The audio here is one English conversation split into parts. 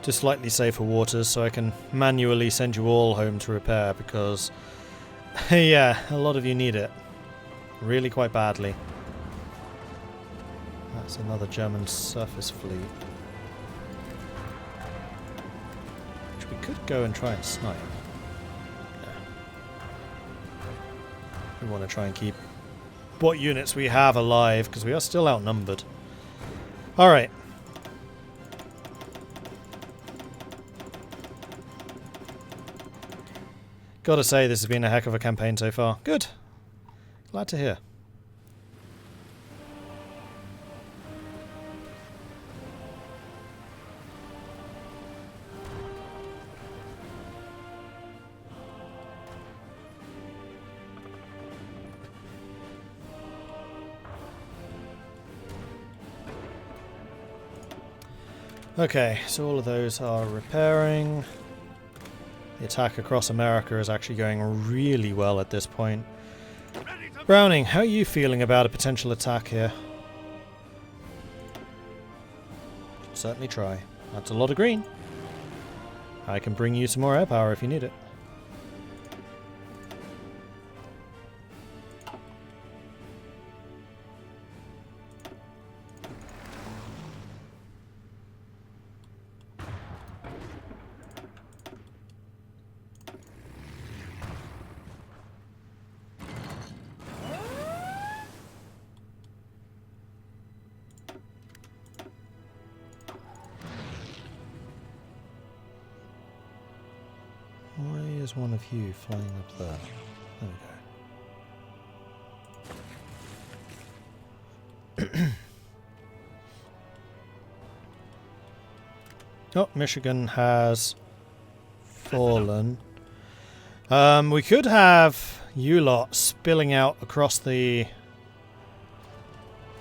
to slightly safer waters so I can manually send you all home to repair because, yeah, a lot of you need it. Really quite badly. That's another German surface fleet. Which we could go and try and snipe. Yeah. We want to try and keep what units we have alive because we are still outnumbered. Alright. Gotta say, this has been a heck of a campaign so far. Good. Glad to hear. Okay, so all of those are repairing. The attack across America is actually going really well at this point. Browning, how are you feeling about a potential attack here? Certainly try. That's a lot of green. I can bring you some more air power if you need it. Why is one of you flying up there? There we go. Oh, Michigan has fallen. We could have you lot spilling out across the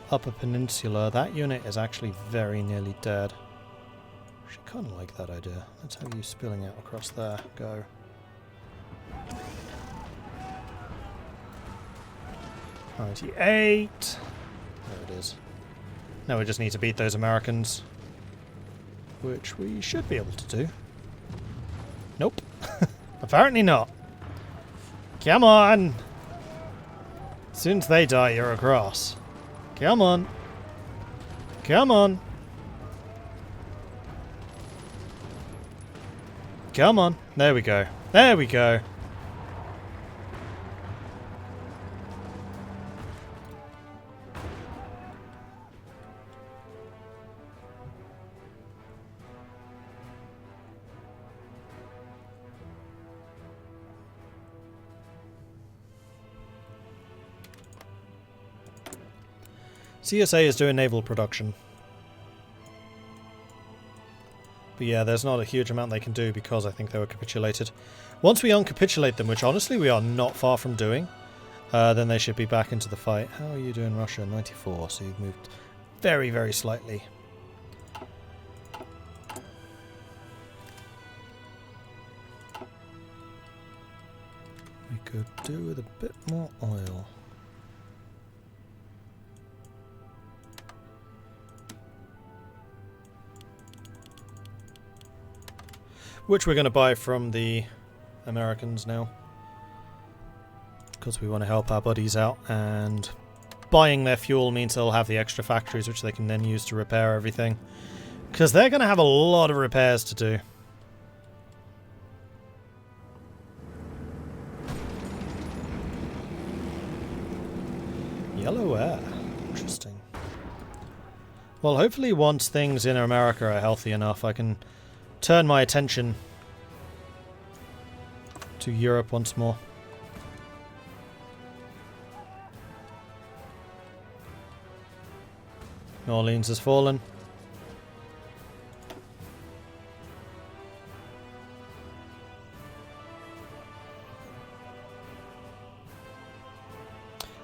upper peninsula. That unit is actually very nearly dead. Actually, kind of like that idea. Let's have you spilling out across there. Go. $98. There it is. Now we just need to beat those Americans, which we should be able to do. Nope. Apparently not. Come on! As soon as they die, you're across. Come on. Come on. Come on. There we go. There we go. CSA is doing naval production. But yeah, there's not a huge amount they can do because I think they were capitulated. Once we uncapitulate them, which honestly we are not far from doing, then they should be back into the fight. How are you doing, Russia? 94, so you've moved very, very slightly. We could do with a bit more oil. Which we're going to buy from the Americans now. Because we want to help our buddies out, and buying their fuel means they'll have the extra factories which they can then use to repair everything. Because they're going to have a lot of repairs to do. Yellow air. Interesting. Well, hopefully once things in America are healthy enough, I can turn my attention to Europe once more. New Orleans has fallen.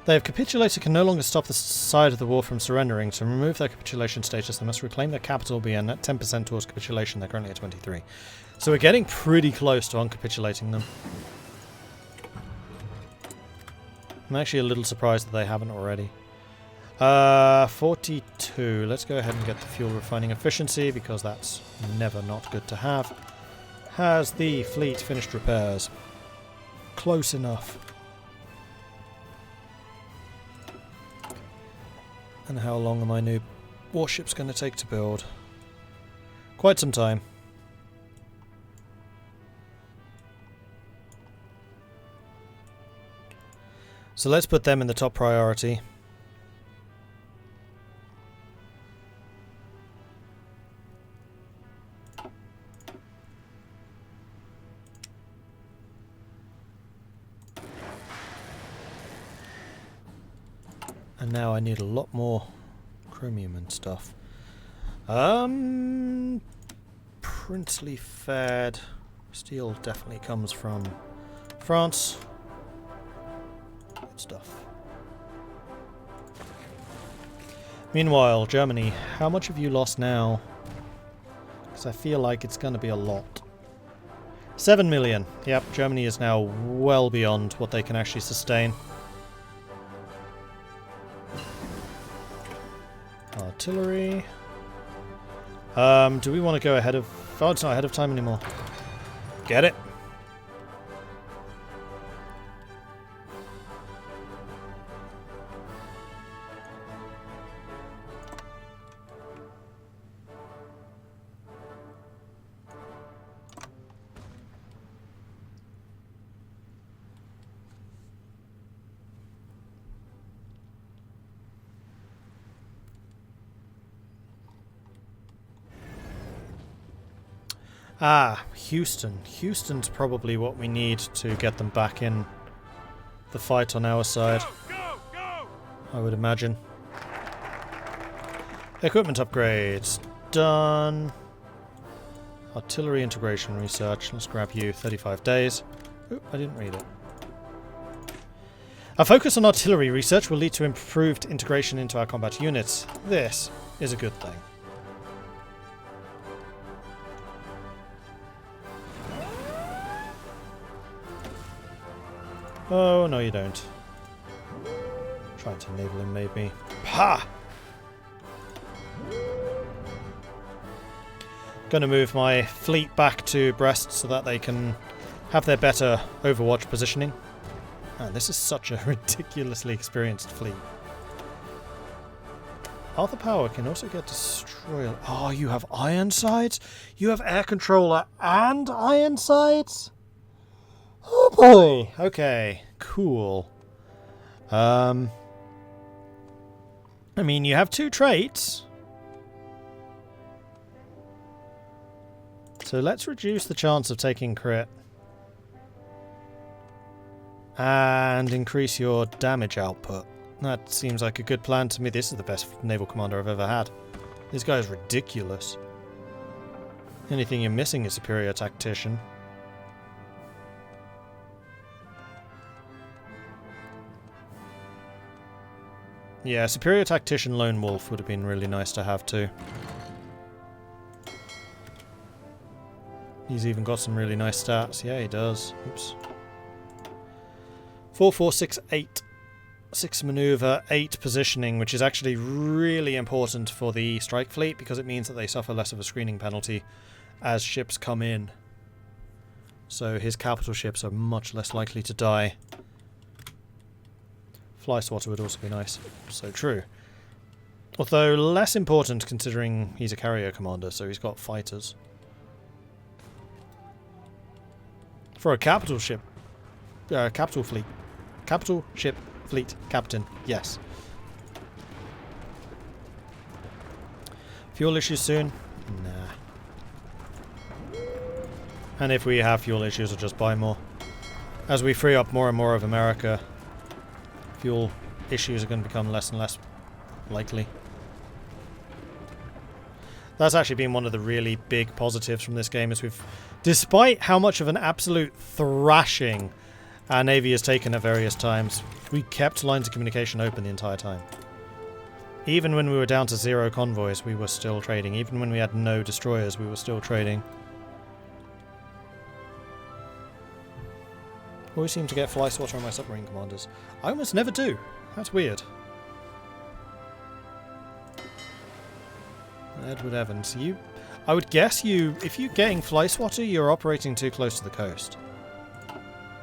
They have capitulated, can no longer stop the side of the war from surrendering. To remove their capitulation status, they must reclaim their capital, be a net 10% towards capitulation. They're currently at 23. So we're getting pretty close to uncapitulating them. I'm actually a little surprised that they haven't already. 42. Let's go ahead and get the fuel refining efficiency because that's never not good to have. Has the fleet finished repairs? Close enough. And how long are my new warships going to take to build? Quite some time. So let's put them in the top priority. And now I need a lot more chromium and stuff. Princely fed steel definitely comes from France. Good stuff. Meanwhile, Germany, how much have you lost now? Because I feel like it's going to be a lot. 7 million. Yep, Germany is now well beyond what they can actually sustain. Artillery. Do we want to go ahead of... Oh, it's not ahead of time anymore. Get it? Ah, Houston. Houston's probably what we need to get them back in the fight on our side. Go! I would imagine. Equipment upgrades. Done. Artillery integration research. Let's grab you. 35 days. Oop, I didn't read it. A focus on artillery research will lead to improved integration into our combat units. This is a good thing. Oh, no you don't. Trying to enable him, maybe. Ha! Gonna move my fleet back to Brest so that they can have their better Overwatch positioning. Man, this is such a ridiculously experienced fleet. Arthur Power can also get destroyed. Oh, you have Ironsides? You have Air Controller and Ironsides? Oh boy! Okay, cool. I mean, you have two traits. So let's reduce the chance of taking crit. And increase your damage output. That seems like a good plan to me. This is the best naval commander I've ever had. This guy is ridiculous. Anything you're missing is superior tactician. Yeah, superior tactician lone wolf would have been really nice to have too. He's even got some really nice stats. Yeah, he does. Oops. 4, 4, 6, 8. 6 maneuver, 8 positioning, which is actually really important for the strike fleet because it means that they suffer less of a screening penalty as ships come in. So his capital ships are much less likely to die. Fly swatter would also be nice. So true. Although less important considering he's a carrier commander, so he's got fighters. For a capital ship... capital fleet. Capital ship fleet captain. Yes. Fuel issues soon? Nah. And if we have fuel issues, we'll just buy more. As we free up more and more of America, fuel issues are going to become less and less likely. That's actually been one of the really big positives from this game, is we've, despite how much of an absolute thrashing our Navy has taken at various times, we kept lines of communication open the entire time. Even when we were down to 0 convoys, we were still trading. Even when we had no destroyers, we were still trading. Always seem to get fly swatter on my submarine commanders. I almost never do. That's weird. Edward Evans, I would guess if you're getting fly swatter, you're operating too close to the coast.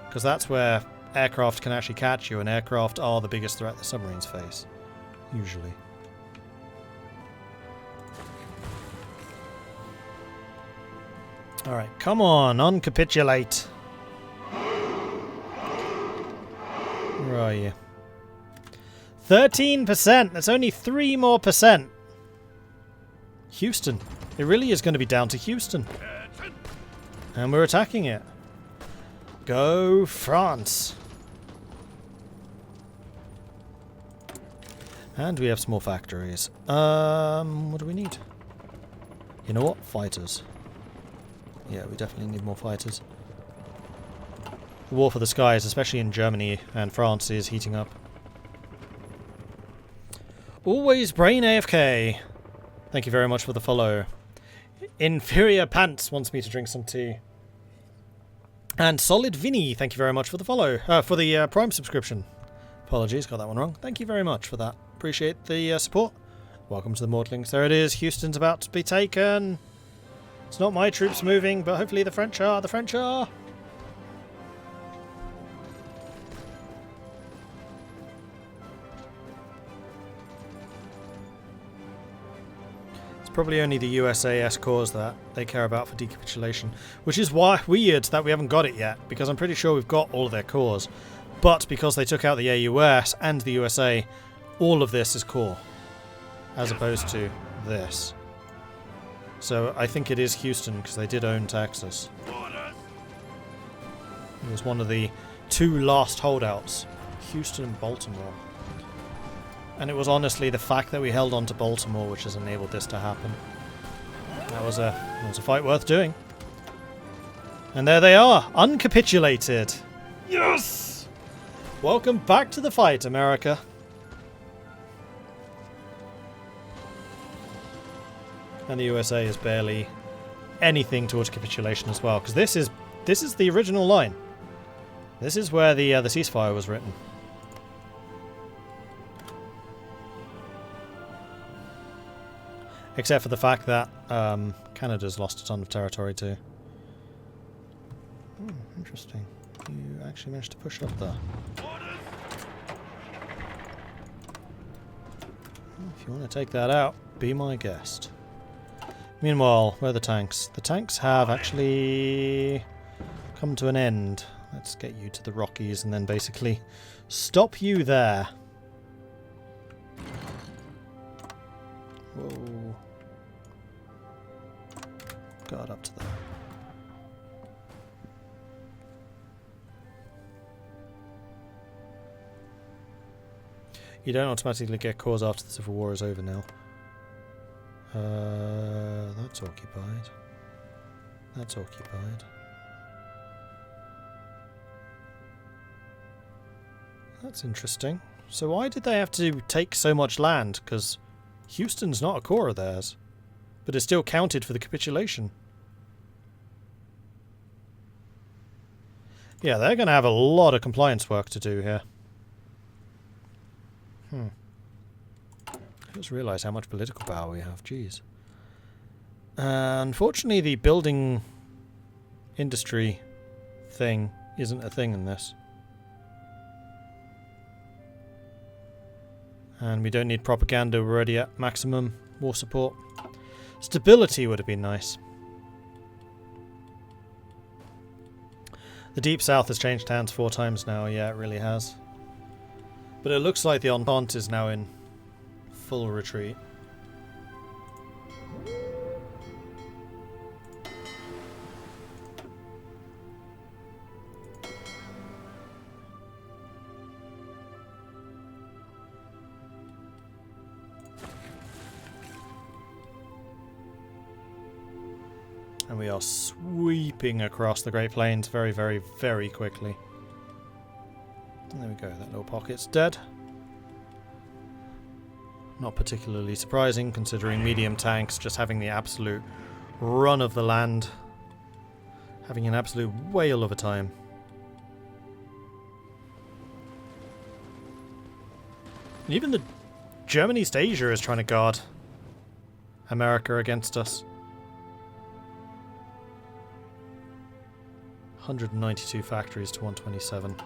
Because that's where aircraft can actually catch you, and aircraft are the biggest threat the submarines face. Usually. Alright, come on, uncapitulate. Where are you? 13%! That's only 3 more %. Houston. It really is going to be down to Houston. And we're attacking it. Go France! And we have small factories. What do we need? You know what? Fighters. Yeah, we definitely need more fighters. The war for the skies, especially in Germany and France, is heating up. Always brain AFK. Thank you very much for the follow. Inferior Pants wants me to drink some tea. And Solid Vinny, thank you very much for the follow. For the Prime subscription. Apologies, got that one wrong. Thank you very much for that. Appreciate the support. Welcome to the Mordlings. There it is. Houston's about to be taken. It's not my troops moving, but hopefully the French are. The French are! It's probably only the USAS cause that they care about for decapitulation, which is why weird that we haven't got it yet, because I'm pretty sure we've got all of their cores. But because they took out the AUS and the USA, all of this is core, as opposed to this. So I think it is Houston, because they did own Texas. It was one of the 2 last holdouts. Houston and Baltimore. And it was honestly the fact that we held on to Baltimore which has enabled this to happen. That was a fight worth doing. And there they are, uncapitulated. Yes! Welcome back to the fight, America. And the USA is barely anything towards capitulation as well, because this is the original line. This is where the ceasefire was written. Except for the fact that Canada's lost a ton of territory too. Interesting. You actually managed to push up there. If you want to take that out, be my guest. Meanwhile, where are the tanks? The tanks have actually come to an end. Let's get you to the Rockies and then basically stop you there. Whoa. Guard up to there. You don't automatically get cores after the Civil War is over now. That's occupied. That's occupied. That's interesting. So why did they have to take so much land? Because Houston's not a core of theirs. But it's still counted for the capitulation. Yeah, they're going to have a lot of compliance work to do here. I just realised how much political power we have. Jeez. Unfortunately, the building industry thing isn't a thing in this. And we don't need propaganda. We're already at maximum war support. Stability would have been nice. The Deep South has changed hands 4 times now. Yeah, it really has. But it looks like the Entente is now in full retreat. And we are sweeping across the Great Plains very, very, very quickly. And there we go, that little pocket's dead. Not particularly surprising, considering medium tanks just having the absolute run of the land. Having an absolute whale of a time. Even the German East Asia is trying to guard. America against us. 192 factories to 127.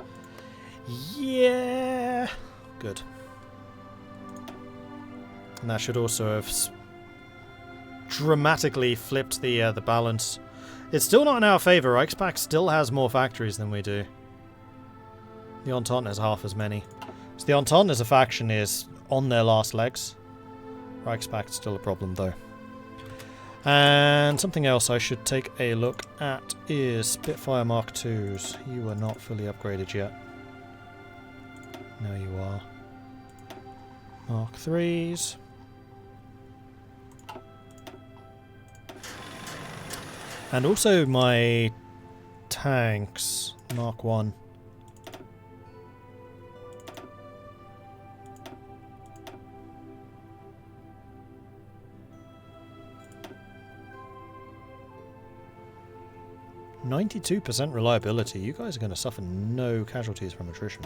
Yeah! Good. And that should also have dramatically flipped the balance. It's still not in our favour. Reichspakt still has more factories than we do. The Entente has half as many. So the Entente as a faction is on their last legs. Reichspakt's still a problem though. And something else I should take a look at is Spitfire Mark IIs. You are not fully upgraded yet. No, you are. Mark IIIs. And also my tanks, Mark 1. %92 reliability. You guys are going to suffer no casualties from attrition.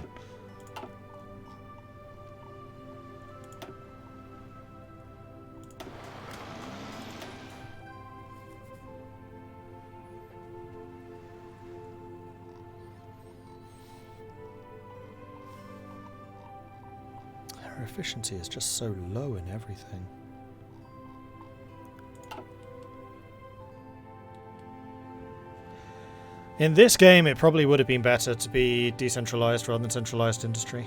Their efficiency is just so low in everything. In this game, it probably would have been better to be decentralized rather than centralized industry.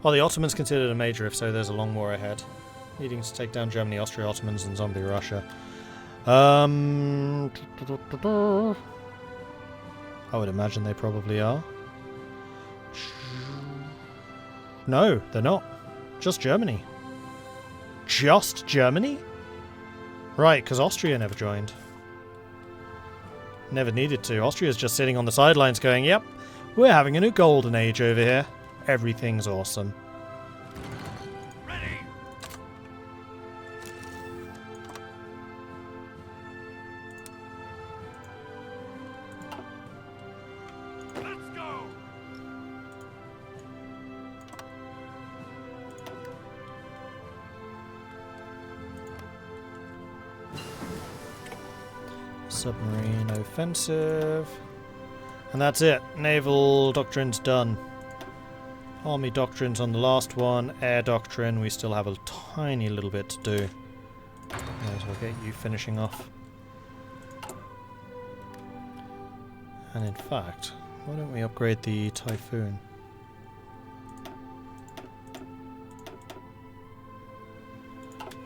Oh, the Ottomans considered a major, if so, there's a long war ahead. Needing to take down Germany, Austria, Ottomans, and zombie Russia. I would imagine they probably are. No, they're not. Just Germany. Just Germany? Right, because Austria never joined. Never needed to. Austria's just sitting on the sidelines going, yep, we're having a new golden age over here. Everything's awesome. Ready. Let's go. Submarine offensive. And that's it. Naval doctrine's done. Army doctrine's on the last one. Air doctrine, we still have a tiny little bit to do. Might as well get you finishing off. And in fact, why don't we upgrade the Typhoon?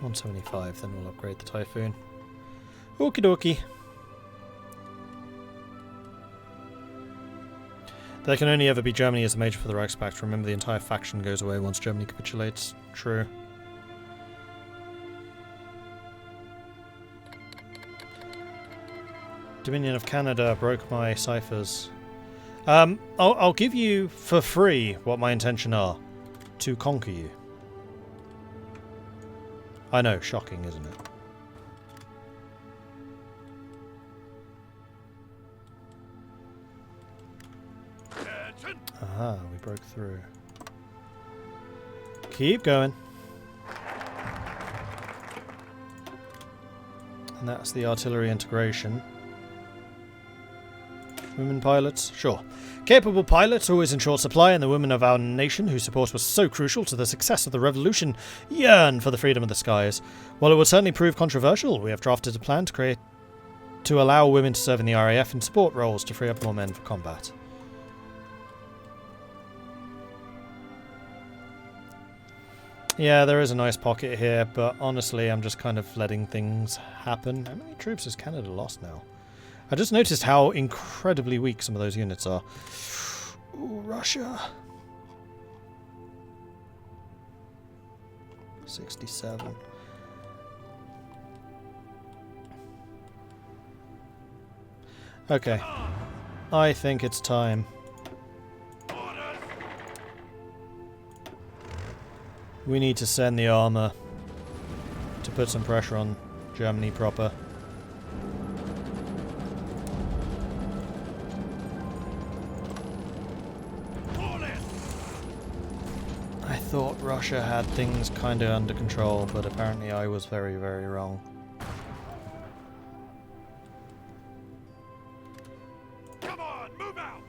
$175, then we'll upgrade the Typhoon. Okie dokie. There can only ever be Germany as a major for the Reichspakt. Remember, the entire faction goes away once Germany capitulates. True. Dominion of Canada broke my ciphers. I'll give you for free what my intention are. To conquer you. I know, shocking, isn't it? Aha, we broke through. Keep going. And that's the artillery integration. Women pilots? Sure. Capable pilots, always in short supply, and the women of our nation, whose support was so crucial to the success of the revolution, yearn for the freedom of the skies. While it will certainly prove controversial, we have drafted a plan to allow women to serve in the RAF in support roles to free up more men for combat. Yeah, there is a nice pocket here, but honestly, I'm just kind of letting things happen. How many troops has Canada lost now? I just noticed how incredibly weak some of those units are. Ooh, Russia. 67. Okay. I think it's time. We need to send the armor to put some pressure on Germany proper. thought Russia had things kind of under control, but apparently I was very, very wrong. Come on, move out!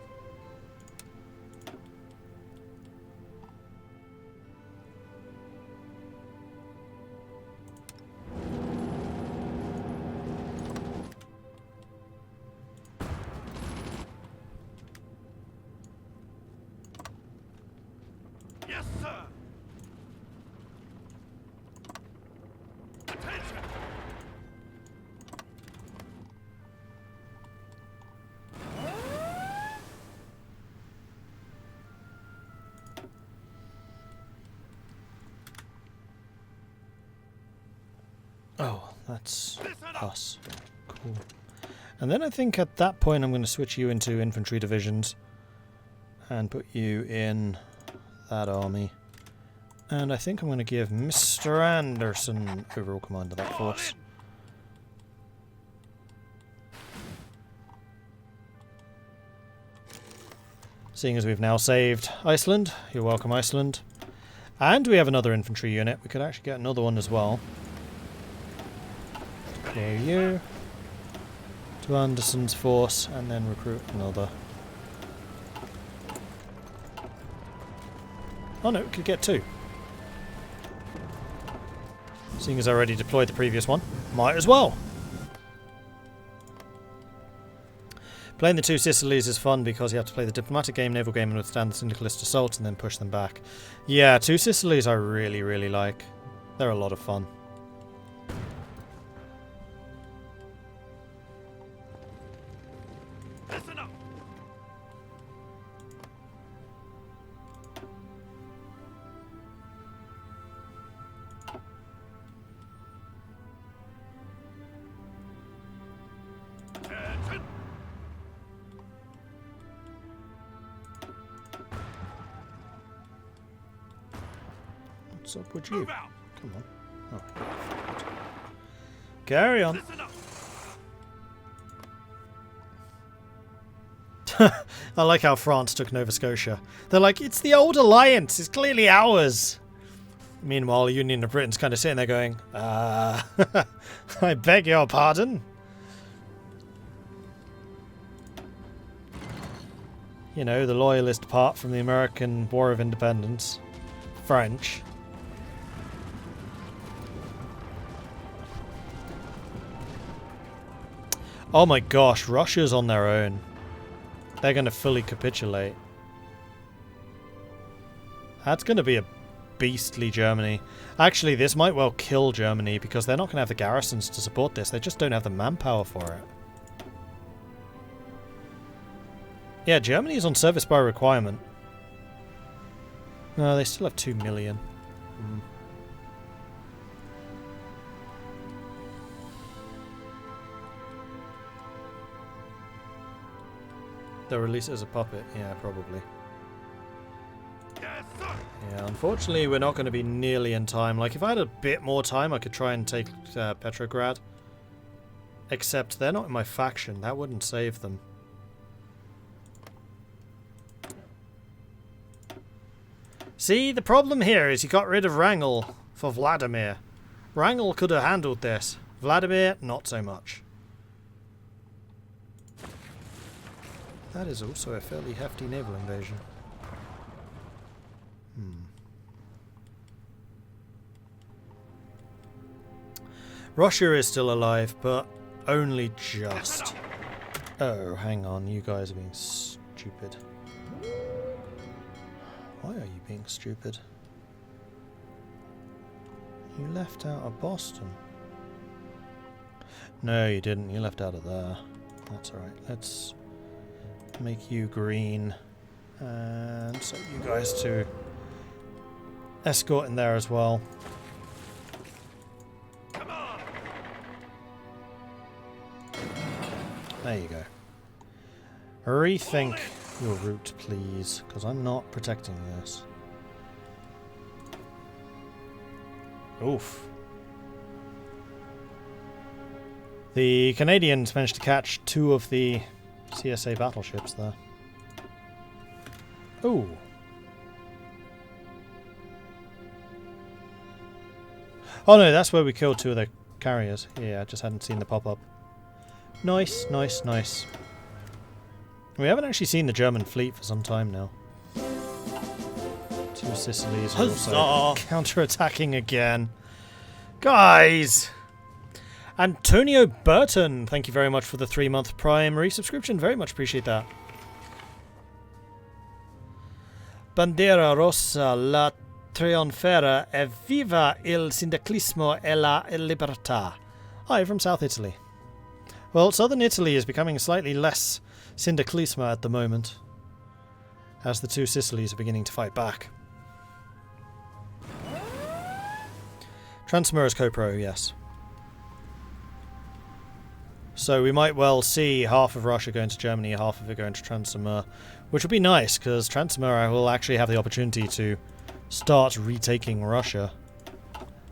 Yes, sir! Attention! Oh, that's Listen up! us. Cool. And then I think at that point I'm going to switch you into infantry divisions and put you in that army. And I think I'm going to give Mr. Anderson overall command of that Fall force. in. Seeing as we've now saved Iceland, you're welcome Iceland. And we have another infantry unit. We could actually get another one as well. Clear you to Anderson's force and then recruit another. Oh no, we could get two. Seeing as I already deployed the previous one, might as well. Playing the two Sicilies is fun because you have to play the diplomatic game, naval game, and withstand the syndicalist assault and then push them back. Yeah, two Sicilies I really, really like. They're a lot of fun. Listen up! Attention! What's up with you? Move out! Come on. Oh, yeah. Carry on. Listen up! I like how France took Nova Scotia. They're like, it's the old alliance. It's clearly ours. Meanwhile, Union of Britain's kind of sitting there going, I beg your pardon. You know, the loyalist part from the American War of Independence. French. Oh my gosh, Russia's on their own. They're going to fully capitulate. That's going to be a beastly Germany. Actually, this might well kill Germany because they're not going to have the garrisons to support this. They just don't have the manpower for it. Yeah, Germany is on service by requirement. No, they still have 2 million. They'll release it as a puppet. Yeah, probably. Yes, sir! Yeah, unfortunately, we're not going to be nearly in time. Like, if I had a bit more time, I could try and take Petrograd. Except they're not in my faction. That wouldn't save them. See, the problem here is you got rid of Wrangel for Vladimir. Wrangel could have handled this. Vladimir, not so much. That is also a fairly hefty naval invasion. Russia is still alive, but only just. Oh, hang on, you guys are being stupid. Why are you being stupid? You left out of Boston. No, you didn't. You left out of there. That's alright. Let's make you green. And so you guys to escort in there as well. Come on! There you go. Rethink your route, please, because I'm not protecting this. Oof. The Canadians managed to catch 2 of the CSA battleships there. Ooh. Oh no, that's where we killed 2 of the carriers. Yeah, I just hadn't seen the pop-up. Nice, nice, nice. We haven't actually seen the German fleet for some time now. 2 Sicilies are also counter-attacking again. Guys! Antonio Burton, thank you very much for the 3-month Prime resubscription. Very much appreciate that. Bandera rossa, la trionfera, e viva il sindacalismo e la libertà. Hi, from South Italy. Well, southern Italy is becoming slightly less sindacalismo at the moment, as the 2 Sicilies are beginning to fight back. Transmur is co-pro, yes. So we might well see half of Russia going to Germany, half of it going to Transmur, which would be nice, because Transmur will actually have the opportunity to start retaking Russia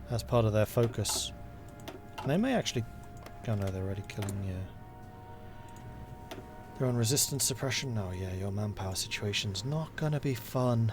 as part of their focus. And they may actually... Oh no, they're already killing, yeah. They're on resistance suppression? Oh yeah, your manpower situation's not gonna be fun.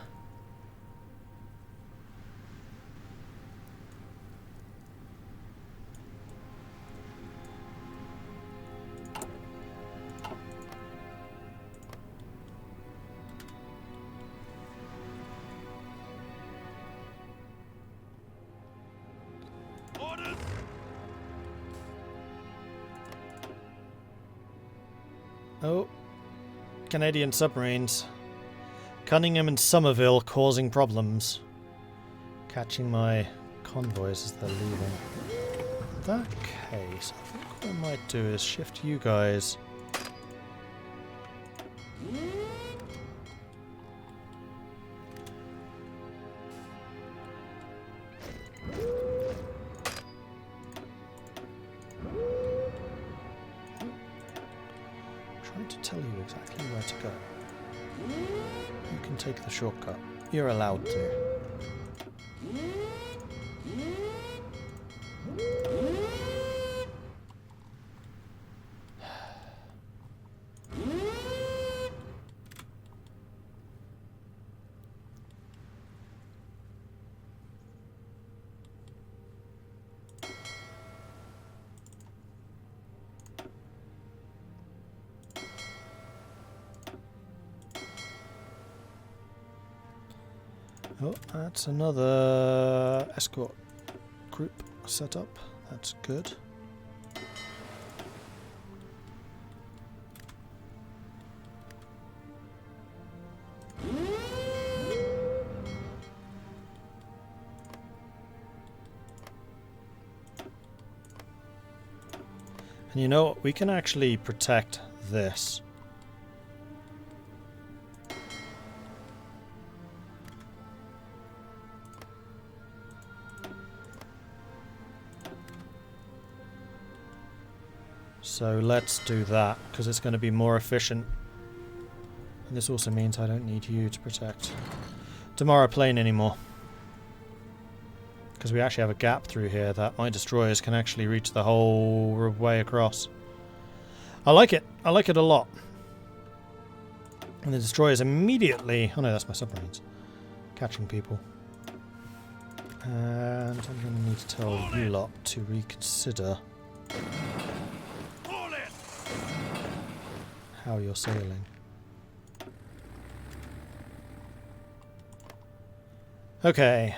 Orders. Oh, Canadian submarines. Cunningham and Somerville causing problems. Catching my convoys as they're leaving. In that case, I think what I might do is shift you guys. Trying to tell you exactly where to go. You can take the shortcut. You're allowed to. Oh, that's another escort group set up. That's good. And you know what? We can actually protect this. So let's do that, because it's going to be more efficient. And this also means I don't need you to protect Damara Plain anymore. Because we actually have a gap through here that my destroyers can actually reach the whole way across. I like it. I like it a lot. And the destroyers immediately... Oh no, that's my submarines. Catching people. And I'm going to need to tell you lot to reconsider how you're sailing. Okay.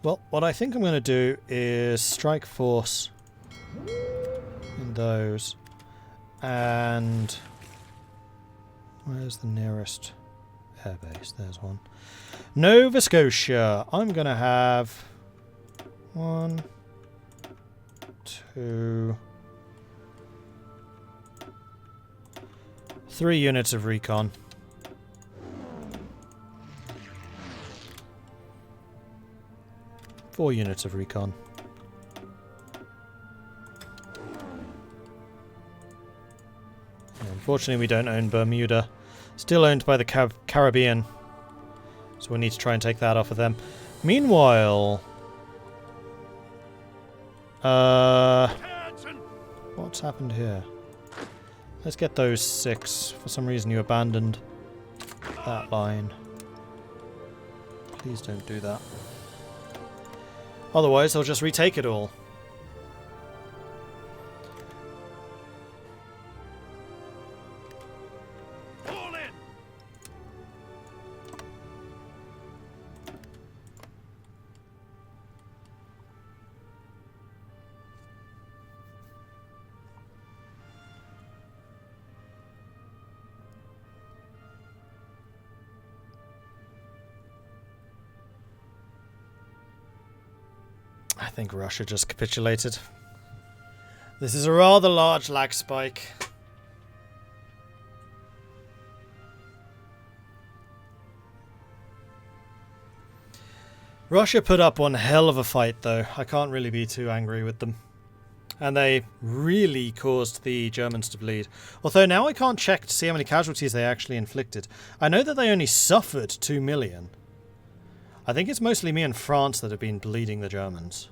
Well, what I think I'm going to do is strike force in those. And where's the nearest airbase? There's one. Nova Scotia. I'm going to have 1, 2, 3 units of recon. Four units of recon. Unfortunately, we don't own Bermuda. Still owned by the Caribbean. So we need to try and take that off of them. Meanwhile... what's happened here? Let's get those 6. For some reason you abandoned that line. Please don't do that. Otherwise they'll just retake it all. Fall in. I think Russia just capitulated. This is a rather large lag spike. Russia put up one hell of a fight though. I can't really be too angry with them. And they really caused the Germans to bleed. Although now I can't check to see how many casualties they actually inflicted. I know that they only suffered 2 million. I think it's mostly me and France that have been bleeding the Germans.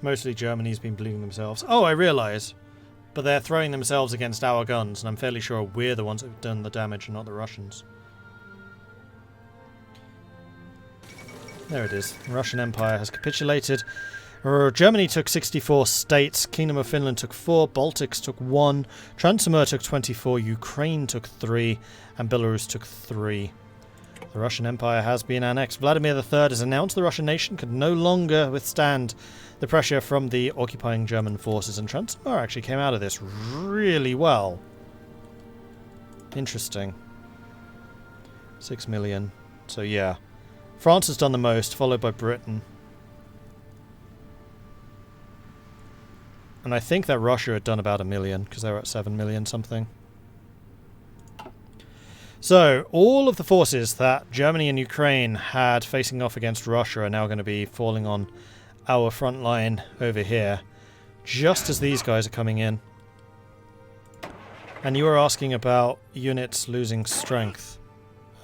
Mostly Germany's been bleeding themselves. Oh, I realise. But they're throwing themselves against our guns, and I'm fairly sure we're the ones who've done the damage and not the Russians. There it is. The Russian Empire has capitulated. Germany took 64 states, Kingdom of Finland took 4, Baltics took 1, Transymur took 24, Ukraine took 3, and Belarus took 3. The Russian Empire has been annexed. Vladimir III has announced the Russian nation could no longer withstand the pressure from the occupying German forces, and Transymur actually came out of this really well. Interesting. 6 million. So yeah. France has done the most, followed by Britain. And I think that Russia had done about 1 million, because they were at 7 million something. So, all of the forces that Germany and Ukraine had facing off against Russia are now going to be falling on our front line over here, just as these guys are coming in. And you were asking about units losing strength.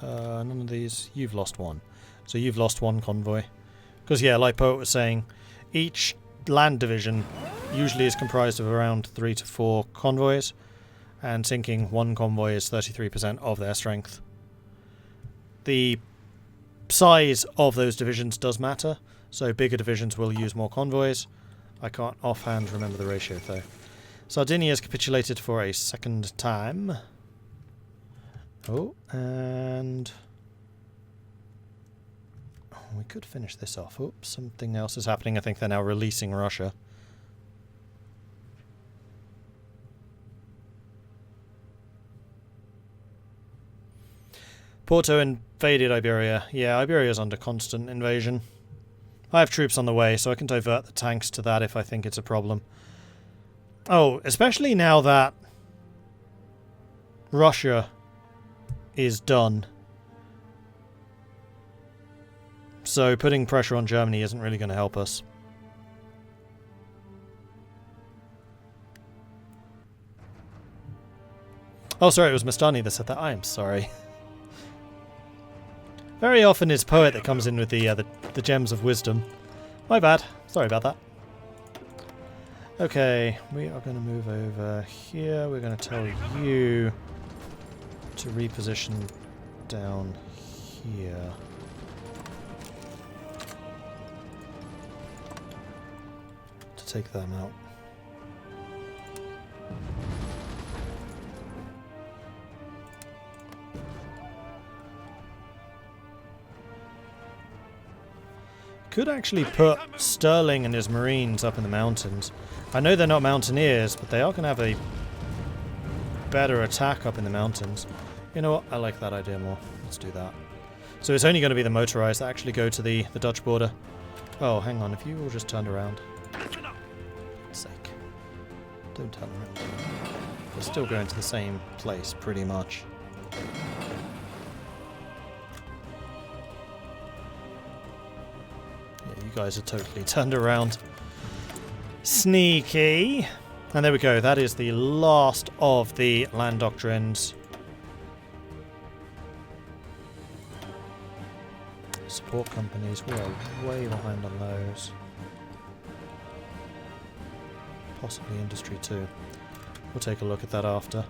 None of these. You've lost 1. So you've lost 1 convoy. Because, yeah, like Poet was saying, each land division usually is comprised of around 3 to 4 convoys. And sinking 1 convoy is 33% of their strength. The size of those divisions does matter, so bigger divisions will use more convoys. I can't offhand remember the ratio though. Sardinia has capitulated for a 2nd time. Oh, and we could finish this off. Oops, something else is happening. I think they're now releasing Russia. Porto invaded Iberia. Yeah, Iberia's under constant invasion. I have troops on the way, so I can divert the tanks to that if I think it's a problem. Oh, especially now that Russia is done. So putting pressure on Germany isn't really going to help us. Oh, sorry, it was Mastani that said that. I am sorry. Very often it's Poet that comes in with the gems of wisdom. My bad. Sorry about that. Okay, we are going to move over here. We're going to tell you to reposition down here. To take them out. Could actually put Sterling and his Marines up in the mountains. I know they're not mountaineers, but they are going to have a better attack up in the mountains. You know what? I like that idea more. Let's do that. So it's only going to be the motorized that actually go to the Dutch border. Oh, hang on. If you all just turned around. For God's sake. Don't turn around. We're still going to the same place, pretty much. you guys are totally turned around. Sneaky. And there we go. That is the last of the land doctrines. Support companies. We are way behind on those. Possibly industry too. We'll take a look at that after.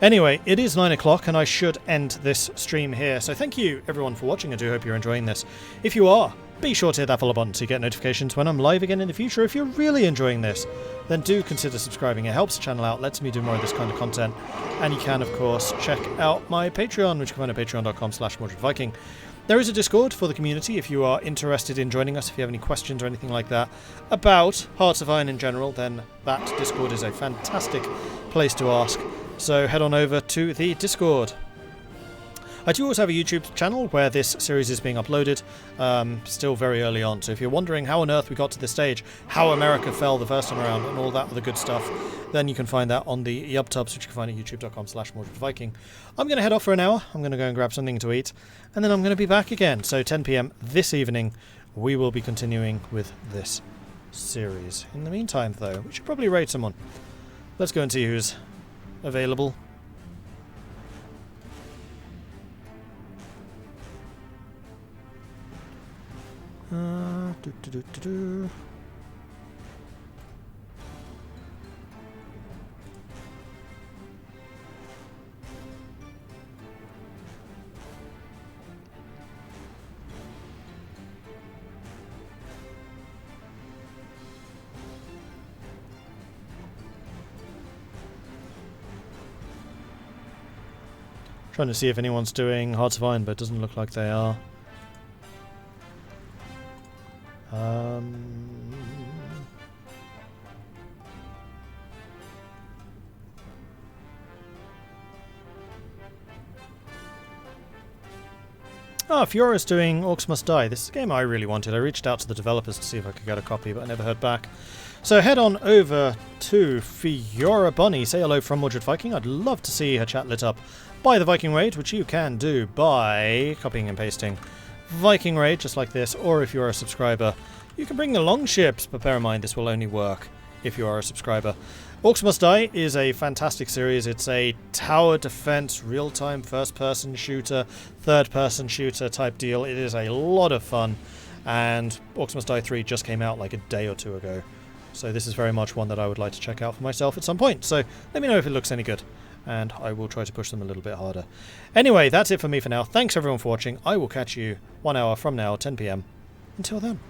Anyway, it is 9 o'clock and I should end this stream here. So thank you everyone for watching. I do hope you're enjoying this. If you are, be sure to hit that follow button to get notifications when I'm live again in the future. If you're really enjoying this, then do consider subscribing. It helps the channel out, lets me do more of this kind of content. And you can, of course, check out my Patreon, which you can find at patreon.com/MordredViking. There is a Discord for the community if you are interested in joining us. If you have any questions or anything like that about Hearts of Iron in general, then that Discord is a fantastic place to ask. So head on over to the Discord. I do also have a YouTube channel where this series is being uploaded, still very early on. So if you're wondering how on earth we got to this stage, how America fell the first time around and all that other good stuff, then you can find that on the YubTubs, which you can find at youtube.com/MordredViking. I'm going to head off for an hour. I'm going to go and grab something to eat, and then I'm going to be back again. So 10 PM this evening, we will be continuing with this series. In the meantime, though, we should probably raid someone. Let's go and see who's available. Trying to see if anyone's doing Hearts of Iron, but it doesn't look like they are. Oh, Fiora's doing Orcs Must Die. This is a game I really wanted. I reached out to the developers to see if I could get a copy, but I never heard back. So head on over to Fiora Bunny. Say hello from Mordred Viking. I'd love to see her chat lit up by the Viking Raid, which you can do by copying and pasting Viking Raid, just like this, or if you're a subscriber, you can bring the long ships, but bear in mind this will only work if you are a subscriber. Orcs Must Die is a fantastic series. It's a tower defense, real-time first-person shooter, third-person shooter type deal. It is a lot of fun, and Orcs Must Die 3 just came out like a day or two ago. So this is very much one that I would like to check out for myself at some point. So let me know if it looks any good, and I will try to push them a little bit harder. Anyway, that's it for me for now. Thanks everyone for watching. I will catch you 1 hour from now, 10 PM. Until then.